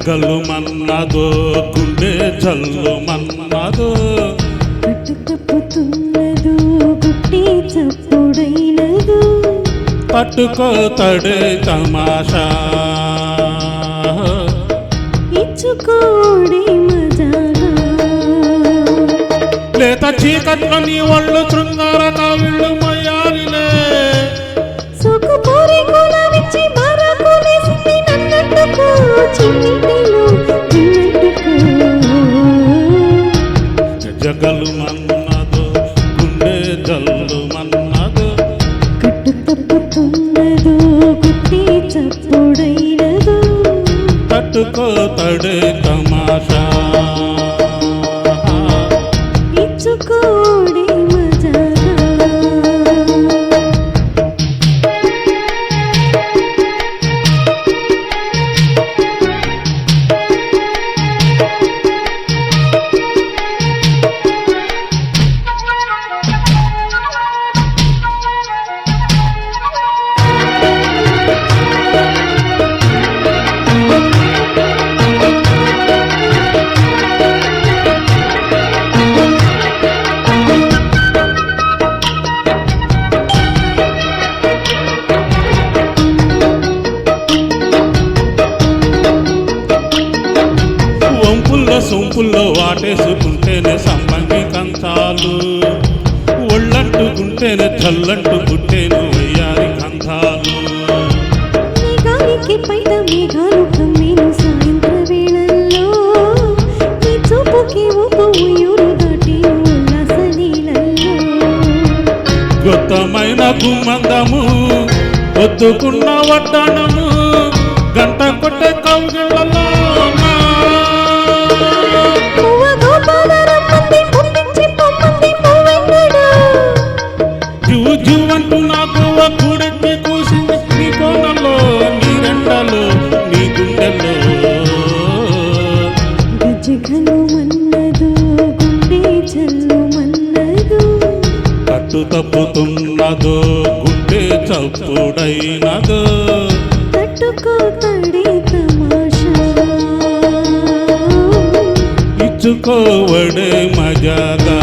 గజగలు మన్నదో గుండె జల్లు మన్నదో తప్పుతున్నదో గుట్టి చప్పుడైనదో పట్టుకోతడే తమాషా ఇచ్చుకోడే మజాగా లేత చీకట్లో నీ ఒళ్ళు శృంగార కావిళ్ళు మయాలిలే సోకు పోరి కులవిచ్చి మరకులేసింది నన్నట్టుకు చిన్నిటిలో చిన్నట్టుకు జగలు మన్నదో గుండె జల్లు మన్నదో కట్టు తప్పుతున్నదో గుట్టి చప్పుడైనదో పట్టుకోతడే తమాషా ఇచ్చుకోడే మజాగా సొంపుల్లో వాటేసుకుంటేనే సంబంధి కంచాలు ఒళ్ళంటుకుంటేనే చల్లంటు పుట్టేను వయ్యారి కంచాలు మేఘానికి పైన మేఘాలు కమ్మేను సాయంత్ర వేళల్లో నీ చూపుకి ఊపు ఉయ్యూరు దాటేను ఉల్లాస నీళ్ళల్లో గొత్తమైన గుమ్మందము ఒత్తుకున్న వడ్డాణము గంట కొట్టే కౌగిళ్ళలో జువంటూ నాకు కూడెత్తి కూసింది నీ కోనల్లో నీ రెండలో నీ గుండెల్లో గజగలు మన్నదో గుండె జల్లు మన్నదో కట్టు తప్పుతున్నదో గుండె చప్పుడైనదో తట్టుకోతడే తమాషా ఇచ్చుకోవడే మజాగా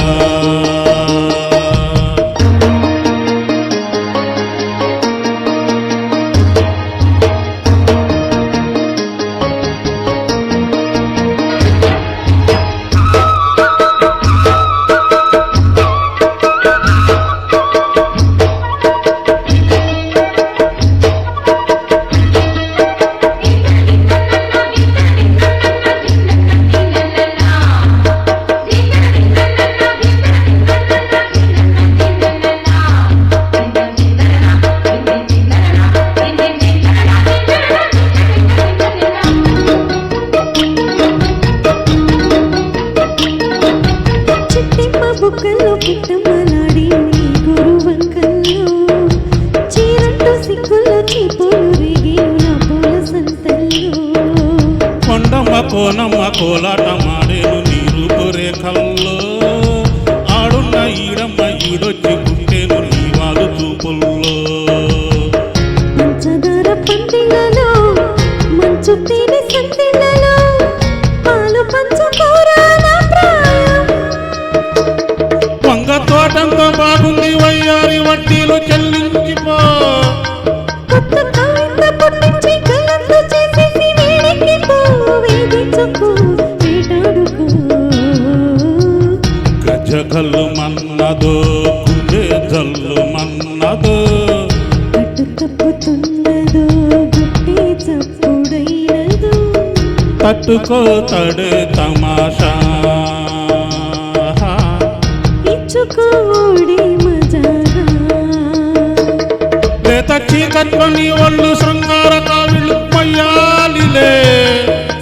బుక్కల్లో పిట్టమ్మలాడి నీ గురువంకల్లో చీరంటూ సిగ్గుల్లో చీపులు రేగేను నా పూల సంతల్లో కొండమ్మ కోనమ్మ కోలాటమాడేను నీ రూపురేఖల్లో ఆడున్న ఈడమ్మ ఈడొచ్చి పుట్టేను నీ వాళ్ళు చూపుల్లో పంచదార పందిళ్ళలో మంచు తేనె సందిళ్ళలో పాలు పంచుకోరా నా ప్రాయం వంగ తోటంతో బాగుంది వయ్యారి వడ్డీలు చెల్లించిపో కొత్త కాయింత పుట్టించి కళ్ళంతో చేసేసి వేడెక్కిపో వేధించుకో వేటాడుకో గజగలు మన్నదో గుండె జల్లు మన్నదో కట్టు తప్పుతున్నదో గుట్టి చప్పుడైనదో తట్టుకోతడే తమాషా ఇచ్చుకోడే మజాగా లేత చీకట్లో నీ ఒళ్ళు శృంగార కావిళ్ళు మయ్యాలిలే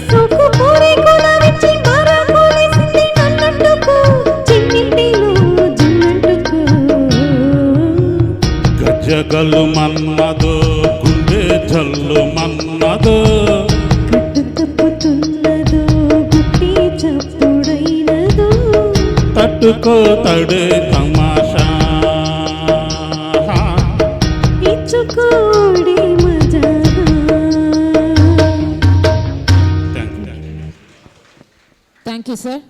సోకు పోరి కులవిచ్చి మరకులేసింది నన్నట్టుకు చిన్నిటిలో జిన్నంటుకు గజగలు మన్నదో గుండె జల్లు మన్నదో కట్టు తప్పుతున్నదో గుట్టి చప్పుడైనదో తట్టుకోతడే తమాషా ఇచ్చుకోడే మజాగా thank you. Thank you sir.